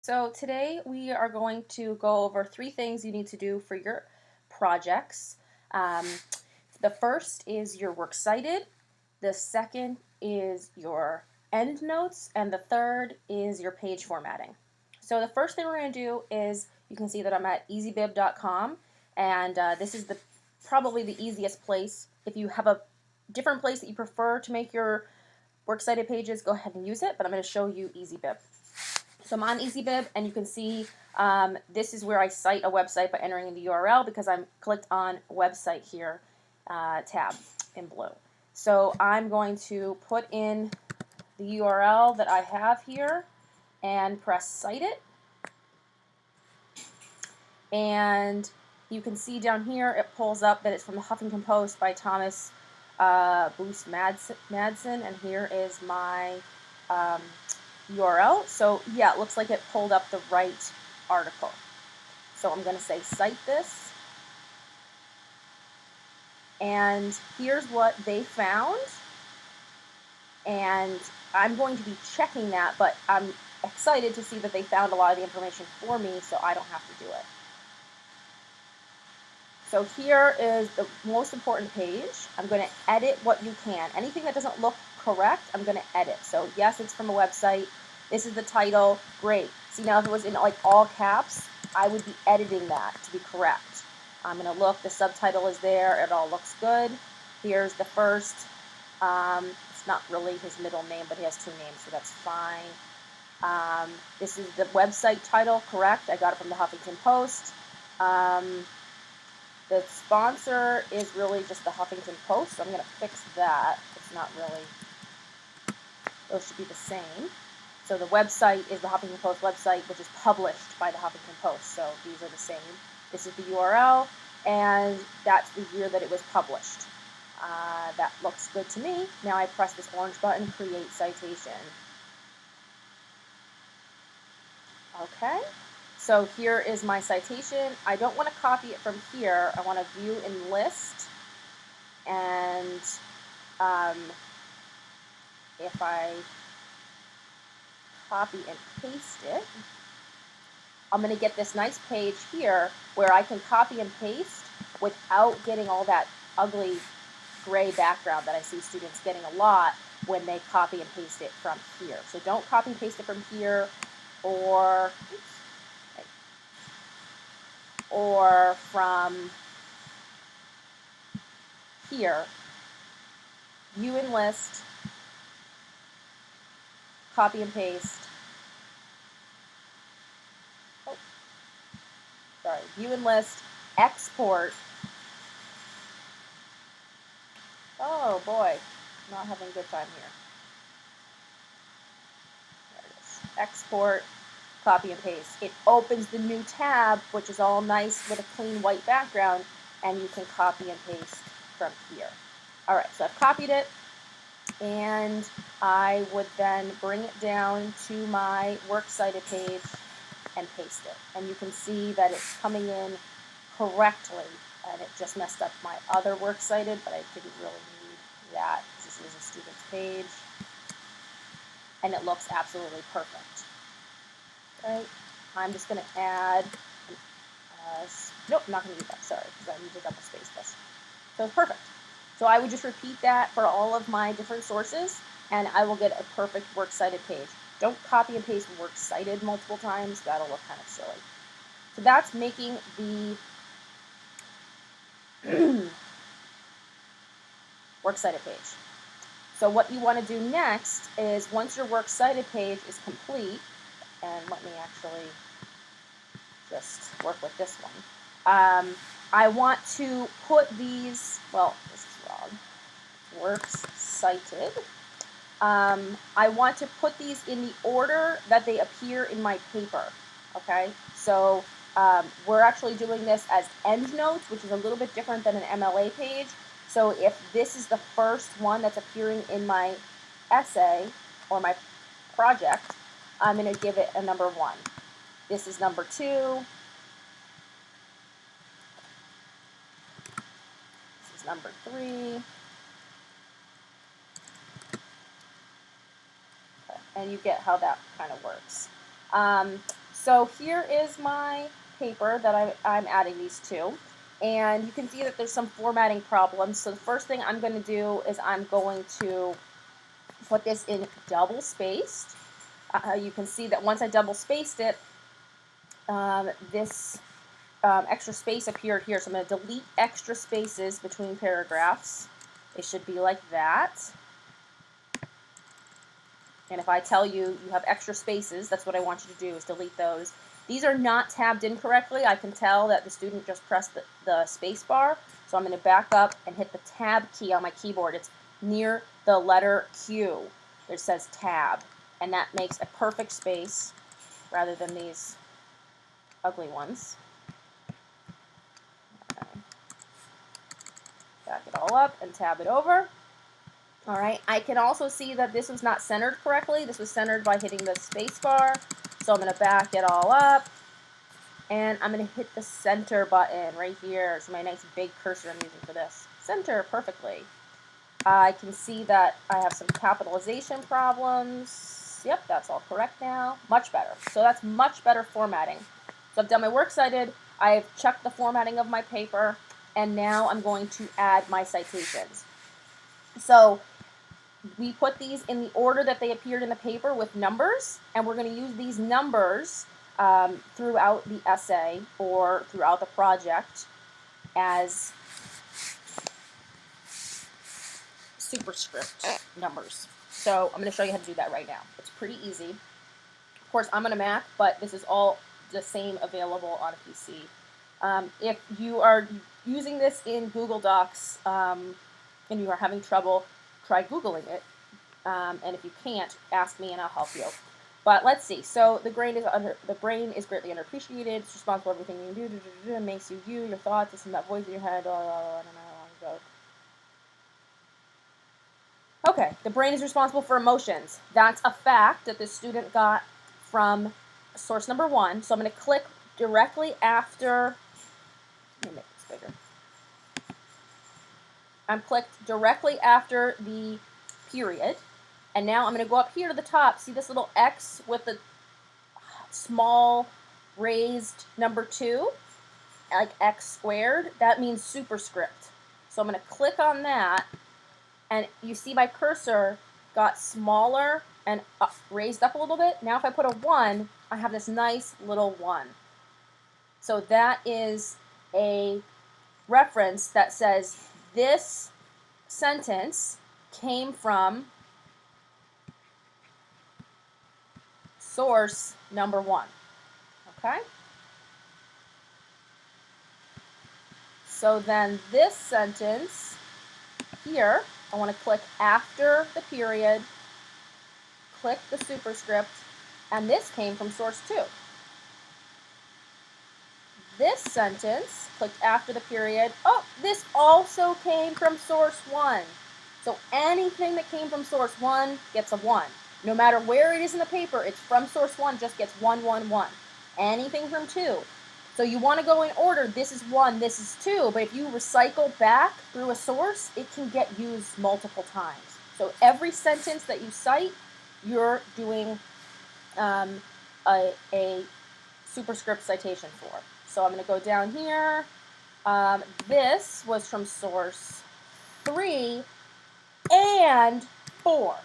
So today we are going to go over three things you need to do for your projects. Um, the first is your works cited, the second is your endnotes, and the third is your page formatting. So the first thing we're going to do is, you can see that I'm at ezbib.com, and this is probably the easiest place. If you have a different place that you prefer to make your works cited pages, go ahead and use it, but I'm going to show you EasyBib. So I'm on EasyBib, and you can see this is where I cite a website by entering in the URL because I'm clicked on website here tab in blue. So I'm going to put in the URL that I have here and press cite it. And you can see down here it pulls up that it's from the Huffington Post by Thomas Bruce Madsen, and here is my URL. So yeah, it looks like it pulled up the right article. So I'm going to say cite this, and here's what they found, and I'm going to be checking that, but I'm excited to see that they found a lot of the information for me so I don't have to do it. So here is the most important page. I'm going to edit what you can. Anything that doesn't look correct, I'm going to edit. So yes, it's from a website. This is the title. Great. See, now if it was in like all caps, I would be editing that to be correct. I'm going to look. The subtitle is there. It all looks good. Here's the first. It's not really his middle name, but he has two names, so that's fine. This is the website title, correct. I got it from the Huffington Post. The sponsor is really just the Huffington Post, so I'm going to fix that. It's not really, those should be the same. So the website is the Huffington Post website, which is published by the Huffington Post, so these are the same. This is the URL, and that's the year that it was published. That looks good to me. Now I press this orange button, Create Citation. Okay. So here is my citation. I don't want to copy it from here. I want to view in list, and if I copy and paste it, I'm going to get this nice page here where I can copy and paste without getting all that ugly gray background that I see students getting a lot when they copy and paste it from here. So don't copy and paste it from here or from here. View in list, copy and paste. Oh, sorry. View and list, export. Oh boy, not having a good time here. There it is. Export, copy and paste. It opens the new tab, which is all nice with a clean white background, and you can copy and paste from here. All right, so I've copied it, and I would then bring it down to my works cited page and paste it. And you can see that it's coming in correctly, and it just messed up my other works cited, but I didn't really need that because this is a student's page, and it looks absolutely perfect. Okay, I'm just going to add, nope, I'm not going to do that, sorry, because I need to double space this. So it's perfect. So I would just repeat that for all of my different sources, and I will get a perfect works cited page. Don't copy and paste works cited multiple times. That'll look kind of silly. So that's making the works cited page. So what you want to do next is, once your works cited page is complete, and let me actually just work with this one. I want to put these, well, this is wrong, works cited. I want to put these in the order that they appear in my paper, okay? So we're actually doing this as endnotes, which is a little bit different than an MLA page. So if this is the first one that's appearing in my essay or my project, I'm going to give it a number 1. This is number 2. This is number 3. And you get how that kind of works. So here is my paper that I'm adding these to. And you can see that there's some formatting problems. So the first thing I'm going to do is I'm going to put this in double spaced. You can see that once I double spaced it, this extra space appeared here. So I'm going to delete extra spaces between paragraphs. They should be like that. And if I tell you you have extra spaces, that's what I want you to do, is delete those. These are not tabbed in correctly. I can tell that the student just pressed the space bar. So I'm going to back up and hit the tab key on my keyboard. It's near the letter Q. It says tab. And that makes a perfect space rather than these ugly ones. Okay. Back it all up and tab it over. All right, I can also see that this was not centered correctly. This was centered by hitting the space bar. So I'm going to back it all up, and I'm going to hit the center button right here. It's my nice big cursor I'm using for this. Center perfectly. I can see that I have some capitalization problems. Yep, that's all correct now. Much better. So that's much better formatting. So I've done my works cited. I've checked the formatting of my paper, and now I'm going to add my citations. So we put these in the order that they appeared in the paper with numbers, and we're going to use these numbers throughout the essay or throughout the project as superscript numbers. So I'm going to show you how to do that right now. It's pretty easy. Of course, I'm on a Mac, but this is all the same available on a PC. If you are using this in Google Docs and you are having trouble, try Googling it. And if you can't, ask me and I'll help you. But let's see. So the brain is greatly underappreciated. It's responsible for everything you do. It makes you your thoughts. It's in that voice in your head. I don't know how long ago. Okay, the brain is responsible for emotions. That's a fact that this student got from source number 1. So I'm going to click directly after. Let me make this bigger. I'm clicked directly after the period. And now I'm going to go up here to the top. See this little X with the small raised number 2? Like X squared? That means superscript. So I'm going to click on that. And you see my cursor got smaller and raised up a little bit. Now if I put a 1, I have this nice little 1. So that is a reference that says this sentence came from source number 1. Okay? So then this sentence here, I want to click after the period, click the superscript, and this came from source 2. This sentence, clicked after the period, oh, this also came from source 1. So anything that came from source 1 gets a 1. No matter where it is in the paper, it's from source 1, just gets 1, 1, 1. Anything from 2. So you want to go in order, this is 1, this is 2, but if you recycle back through a source, it can get used multiple times. So every sentence that you cite, you're doing a superscript citation for. So I'm going to go down here. This was from source 3 and 4.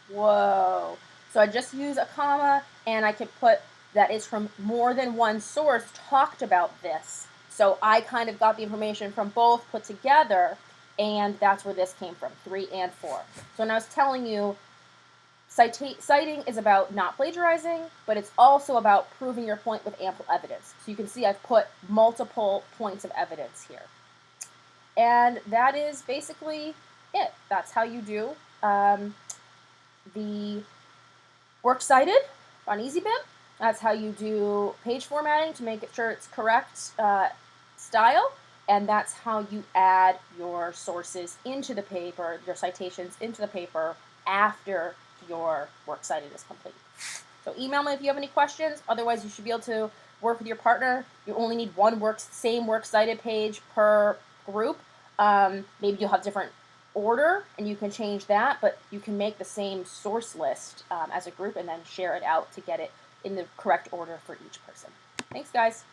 Whoa. So I just use a comma, and I can put that is from more than one source talked about this. So I kind of got the information from both put together, and that's where this came from, 3 and 4. So when I was telling you, citing is about not plagiarizing, but it's also about proving your point with ample evidence. So you can see I've put multiple points of evidence here. And that is basically it. That's how you do the works cited on EasyBib. That's how you do page formatting to make sure it's correct style. And that's how you add your sources into the paper, your citations into the paper after your works cited is complete. So email me if you have any questions. Otherwise, you should be able to work with your partner. You only need one same works cited page per group. Maybe you'll have different order, and you can change that, but you can make the same source list as a group and then share it out to get it in the correct order for each person. Thanks, guys.